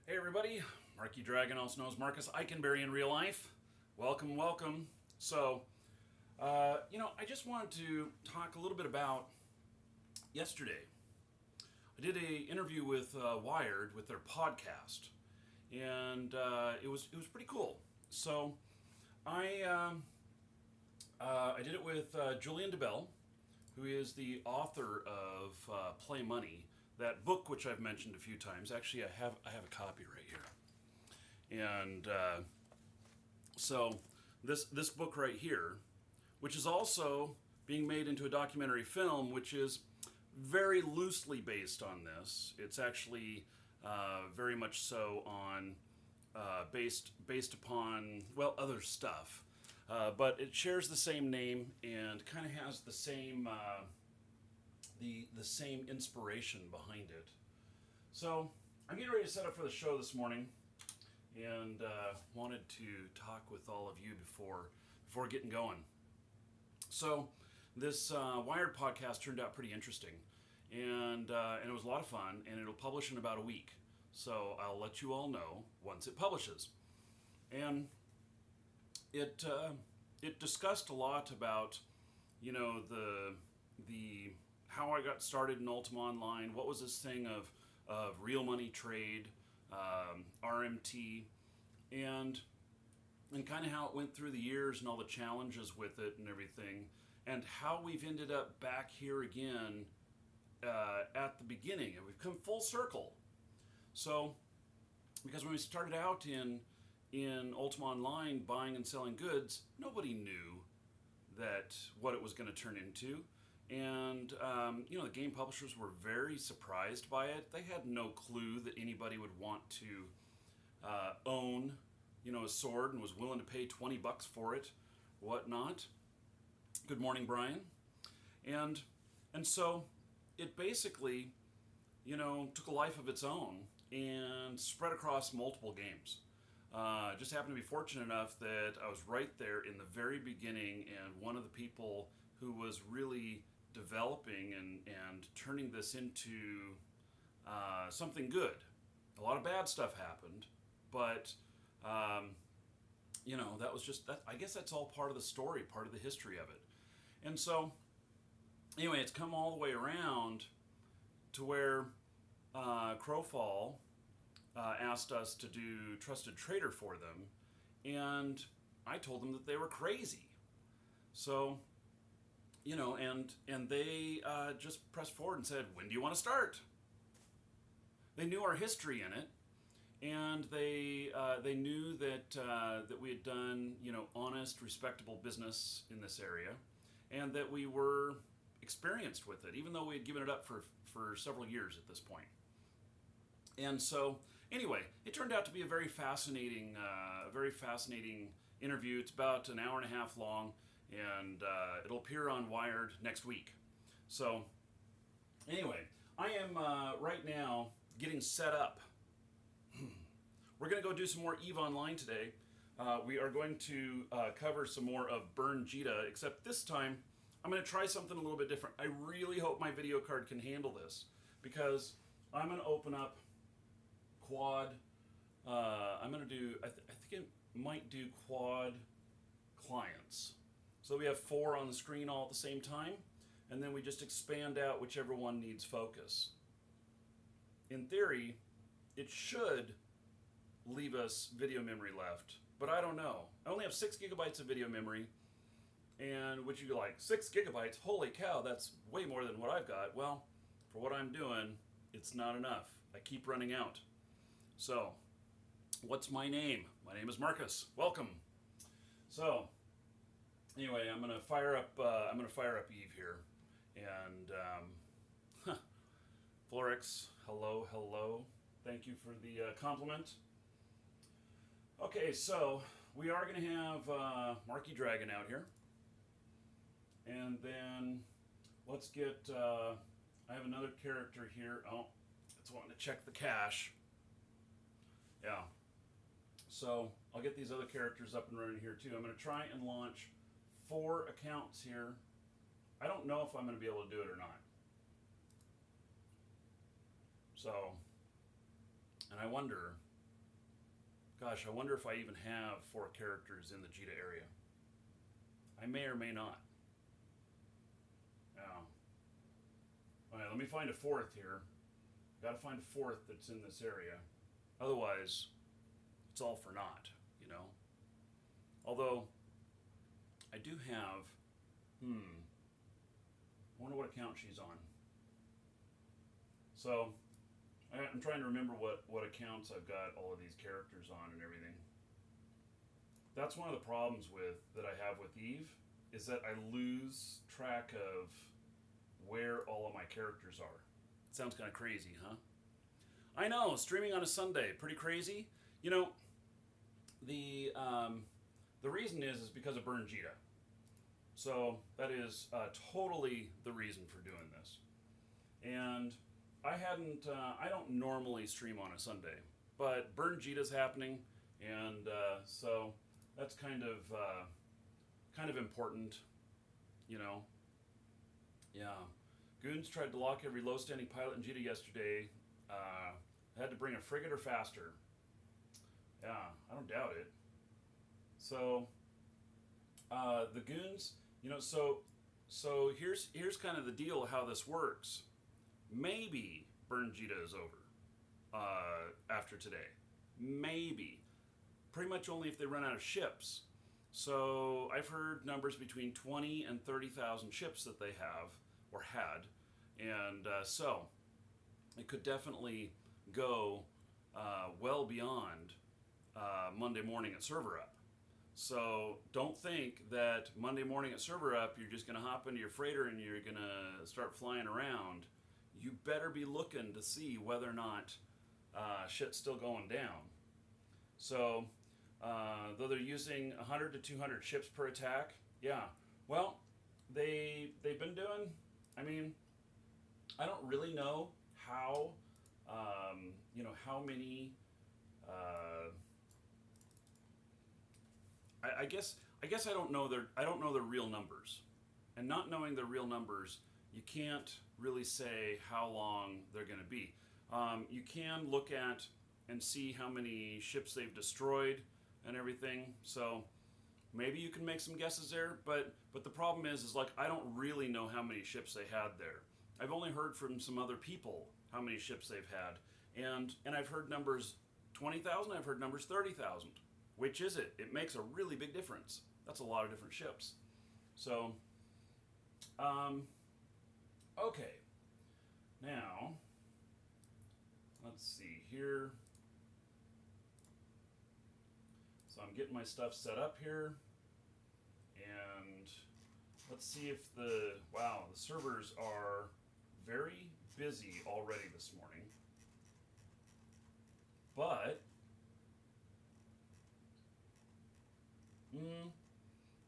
Hey everybody, Marky Dragon, also known as Marcus Eikenberry in real life. Welcome, welcome. I just wanted to talk a little bit about yesterday. I did a interview with Wired with their podcast, and it was pretty cool. So I did it with Julian DeBell, who is the author of Play Money, that book which I've mentioned a few times. Actually, I have a copy right here, and so this book right here, which is also being made into a documentary film, which is very loosely based on this. It's actually very much so on based upon other stuff, but it shares the same name and kind of has the same the same inspiration behind it. So I'm getting ready to set up for the show this morning, and wanted to talk with all of you before getting going. So this Wired podcast turned out pretty interesting, and it was a lot of fun, and it'll publish in about a week. So I'll let you all know once it publishes. And it discussed a lot about the how I got started in Ultima Online. What was this thing of real money trade, RMT, and kind of how it went through the years and all the challenges with it and everything, and how we've ended up back here again at the beginning, and we've come full circle. So, because when we started out in Ultima Online buying and selling goods, nobody knew that what it was going to turn into. And the game publishers were very surprised by it. They had no clue that anybody would want to own a sword and was willing to pay $20 for it, whatnot. Good morning, Brian. And so it basically took a life of its own and spread across multiple games. Just happened to be fortunate enough that I was right there in the very beginning, and one of the people who was really developing and turning this into something good. A lot of bad stuff happened, but that was just that. I guess that's all part of the story, part of the history of it. And so, anyway, it's come all the way around to where Crowfall asked us to do Trusted Trader for them, and I told them that they were crazy. So, and they just pressed forward and said, "When do you want to start?" They knew our history in it, and they knew that we had done honest, respectable business in this area, and that we were experienced with it, even though we had given it up for several years at this point. And so, anyway, it turned out to be a very fascinating interview. It's about an hour and a half long, and it'll appear on Wired next week. So, anyway, I am right now getting set up. We're going to go do some more EVE Online today. We are going to cover some more of Burn Jita, except this time I'm going to try something a little bit different. I really hope my video card can handle this, because I'm going to open up quad. I'm going to do, I think it might do quad clients. So we have 4 on the screen all at the same time, and then we just expand out whichever one needs focus. In theory, it should leave us video memory left, but I don't know. I only have 6 gigabytes of video memory, and which you like, 6 gigabytes? Holy cow, that's way more than what I've got. Well, for what I'm doing, it's not enough. I keep running out. So, what's my name? My name is Marcus. Welcome. So, anyway, I'm gonna fire up Eve here, and Florix, hello. Thank you for the compliment. Okay, so we are gonna have Marky Dragon out here, and then let's get. I have another character here. Oh, it's wanting to check the cache. Yeah. So I'll get these other characters up and running here too. I'm going to try and launch 4 accounts here. I don't know if I'm going to be able to do it or not. So, and I wonder Gosh, I wonder if I even have 4 characters in the Jita area. I may or may not. Yeah. All right, let me find a 4th here. Got to find a 4th that's in this area. Otherwise, it's all for naught, you know. Although, I do have, I wonder what account she's on. So, I'm trying to remember what accounts I've got all of these characters on and everything. That's one of the problems that I have with Eve, is that I lose track of where all of my characters are. Sounds kind of crazy, huh? I know, streaming on a Sunday, pretty crazy. You know, the reason is because of Burn Jita. So that is totally the reason for doing this. And I don't normally stream on a Sunday, but Burn Jita's happening, and so that's kind of important, you know. Yeah. Goons tried to lock every low-standing pilot in Jita yesterday. Had to bring a frigate or faster. Yeah, I don't doubt it. So, the goons, you know, so here's kind of the deal of how this works. Maybe Burn Jita is over after today. Maybe. Pretty much only if they run out of ships. So I've heard numbers between 20 and 30,000 ships that they have or had, and so it could definitely go well beyond Monday morning at server up. So don't think that Monday morning at server up you're just going to hop into your freighter and you're going to start flying around. You better be looking to see whether or not shit's still going down. So though they're using 100 to 200 ships per attack, yeah, well, they've been doing, I mean, I don't really know how, how many, I guess I don't know their real numbers, and not knowing their real numbers, you can't really say how long they're going to be. You can look at and see how many ships they've destroyed and everything. So maybe you can make some guesses there. But the problem is like I don't really know how many ships they had there. I've only heard from some other people how many ships they've had, and I've heard numbers 20,000. I've heard numbers 30,000. Which is it? It makes a really big difference. That's a lot of different ships. So, okay. Now, let's see here. So I'm getting my stuff set up here. And let's see if the servers are very busy already this morning. But,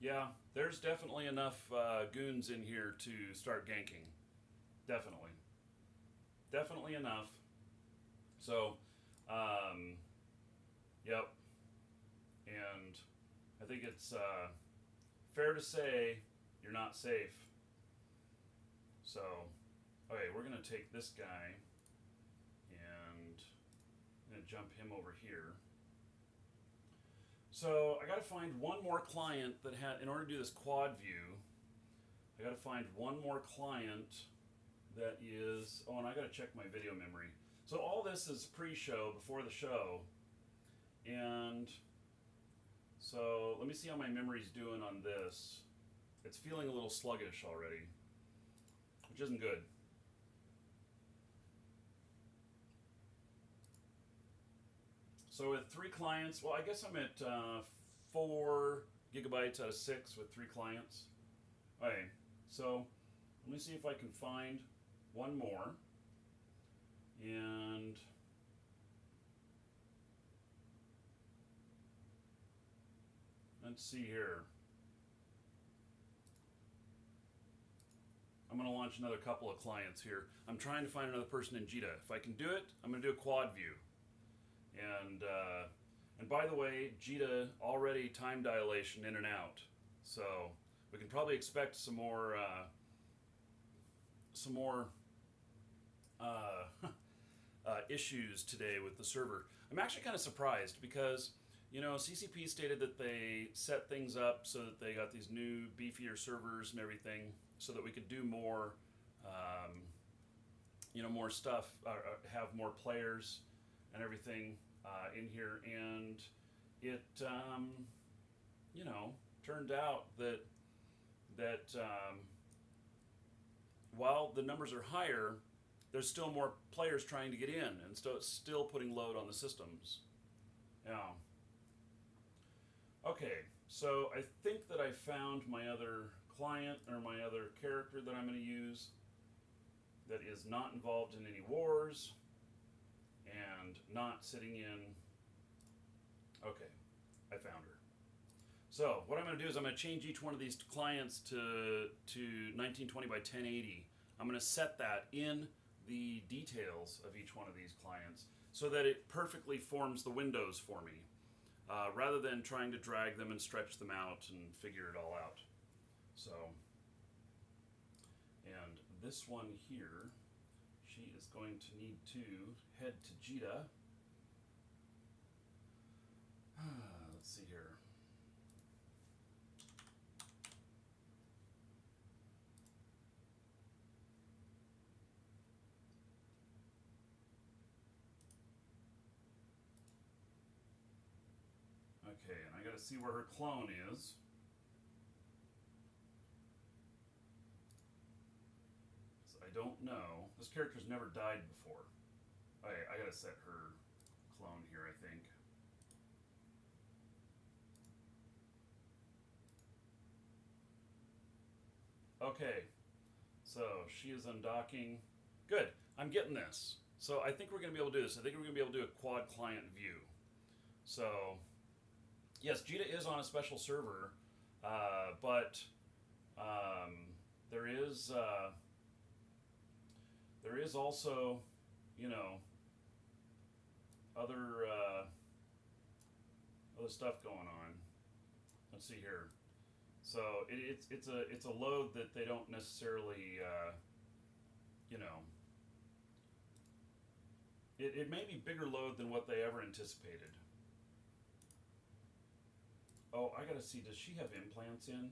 yeah, there's definitely enough goons in here to start ganking. Definitely. Definitely enough. So, yep. And I think it's fair to say you're not safe. So, okay, we're going to take this guy and I'm going to jump him over here. So I got to find one more client that in order to do this quad view, I got to find one more client that is, and I got to check my video memory. So all this is pre-show, before the show, and so let me see how my memory's doing on this. It's feeling a little sluggish already, which isn't good. So with 3 clients, well, I guess I'm at 4 gigabytes out of 6 with 3 clients. Okay, so let me see if I can find one more. And let's see here. I'm going to launch another couple of clients here. I'm trying to find another person in Jita. If I can do it, I'm going to do a quad view. And by the way, Jita already time dilation in and out, so we can probably expect some more issues today with the server. I'm actually kind of surprised because, CCP stated that they set things up so that they got these new beefier servers and everything so that we could do more, more stuff, have more players and everything in here. And it, turned out that while the numbers are higher, there's still more players trying to get in, and so it's still putting load on the systems. Yeah. Okay, so I think that I found my other client or my other character that I'm going to use that is not involved in any wars and not sitting in. Okay, I found her. So what I'm going to do is I'm going to change each one of these clients to 1920 by 1080. I'm going to set that in the details of each one of these clients so that it perfectly forms the windows for me, rather than trying to drag them and stretch them out and figure it all out. So, and this one here, she is going to need to head to Jita. Let's see here. Okay, and I gotta see where her clone is. So I don't know. This character's never died before. Okay, I gotta set her clone here, I think. Okay, so she is undocking. Good, I'm getting this. So I think we're gonna be able to do this. I think we're gonna be able to do a quad client view. So, yes, Jita is on a special server, but there is also, other stuff going on. Let's see here. So it's a load that they don't necessarily, it may be bigger load than what they ever anticipated. Oh, I gotta see, does she have implants in?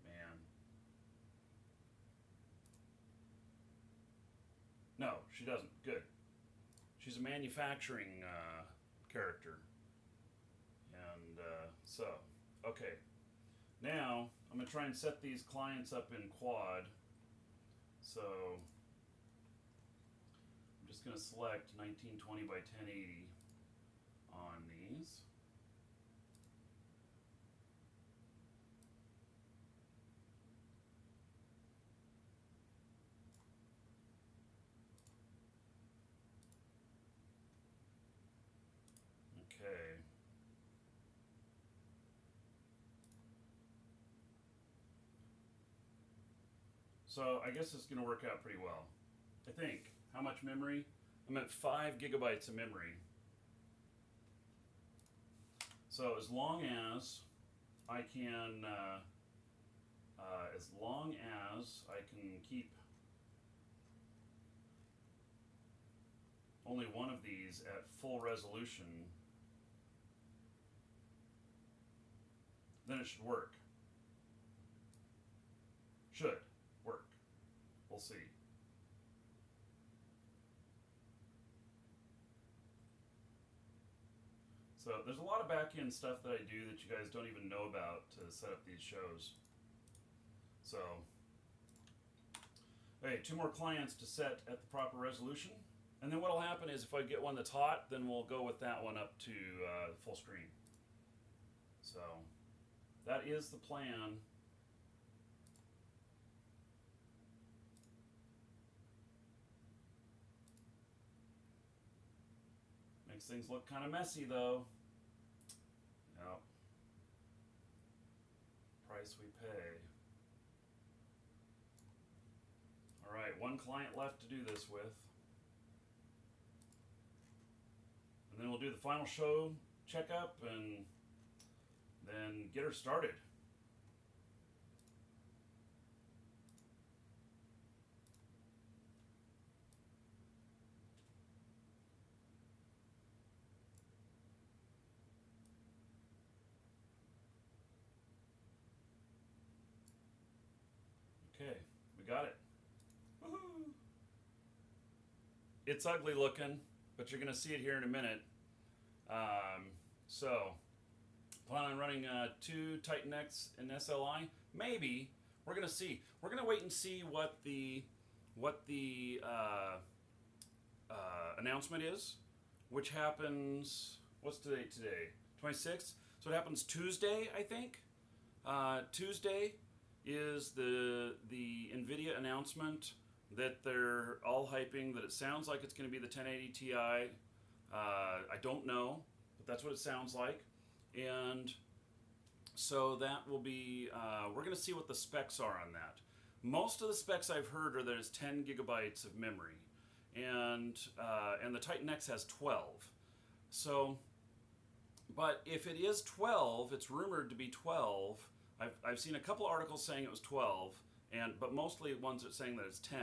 Man. No, she doesn't. Good. She's a manufacturing character. And so, okay. Now, I'm gonna try and set these clients up in quad. So, I'm just gonna select 1920 by 1080 on these. Okay. So I guess it's going to work out pretty well. I think. How much memory? I'm at 5 gigabytes of memory. So as long as I can, keep only one of these at full resolution, then it should work. Should work. We'll see. So there's a lot of back-end stuff that I do that you guys don't even know about to set up these shows. So, okay, 2 more clients to set at the proper resolution. And then what'll happen is if I get one that's hot, then we'll go with that one up to full screen. So, that is the plan. Makes things look kind of messy though. Yep. Price we pay. Alright, 1 client left to do this with. And then we'll do the final show checkup and then get her started. got it. Woohoo! It's ugly looking, but you're going to see it here in a minute. So, plan on running 2 Titan X and SLI? Maybe. We're going to see. We're going to wait and see what the announcement is, which happens, what's the date today? 26th? So it happens Tuesday, I think. Tuesday is the NVIDIA announcement that they're all hyping, that it sounds like it's going to be the 1080 Ti. I don't know, but that's what it sounds like. And so that will be, we're going to see what the specs are on that. Most of the specs I've heard are that it's 10 gigabytes of memory, and the Titan X has 12. So, but if it is 12, it's rumored to be 12. I've seen a couple articles saying it was 12, but mostly ones that are saying that it's 10.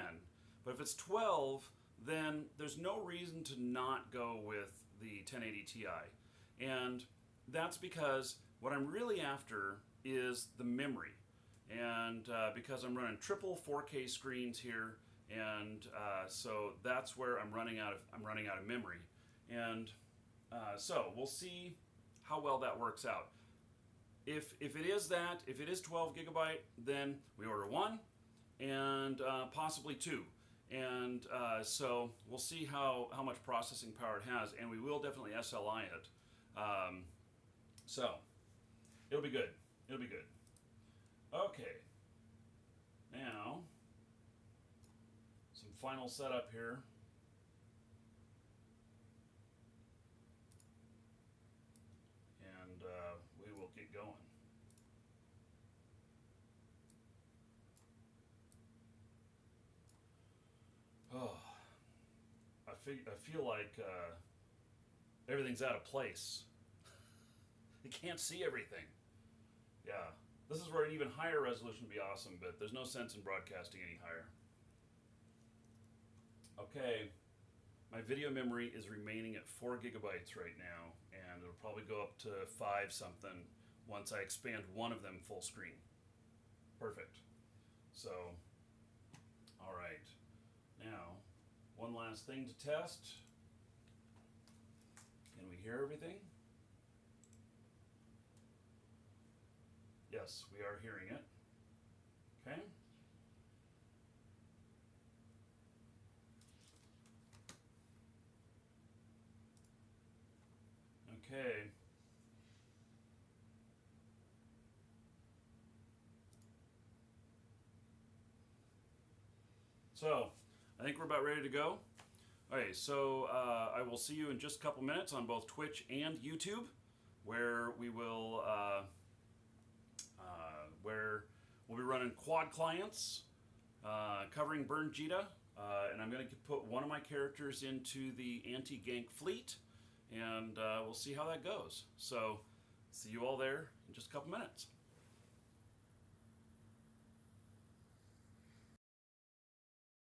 But if it's 12, then there's no reason to not go with the 1080 Ti. And that's because what I'm really after is the memory. And because I'm running triple 4K screens here, and so that's where I'm running out of memory. And so we'll see how well that works out. If it is 12 gigabyte, then we order 1 and possibly 2. And so we'll see how much processing power it has, and we will definitely SLI it. So it'll be good. It'll be good. Okay. Now, some final setup here. And we will get going. Oh, I feel like everything's out of place. You can't see everything. Yeah, this is where an even higher resolution would be awesome, but there's no sense in broadcasting any higher. Okay, my video memory is remaining at 4 gigabytes right now, and it'll probably go up to 5 something once I expand one of them full screen. Perfect. So, all right. Now, one last thing to test. Can we hear everything? Yes, we are hearing it. Okay. Okay. So, I think we're about ready to go. Okay, so I will see you in just a couple minutes on both Twitch and YouTube, where we will where we'll be running quad clients, covering Burn Jita, and I'm going to put one of my characters into the anti-gank fleet, and we'll see how that goes. So, see you all there in just a couple minutes.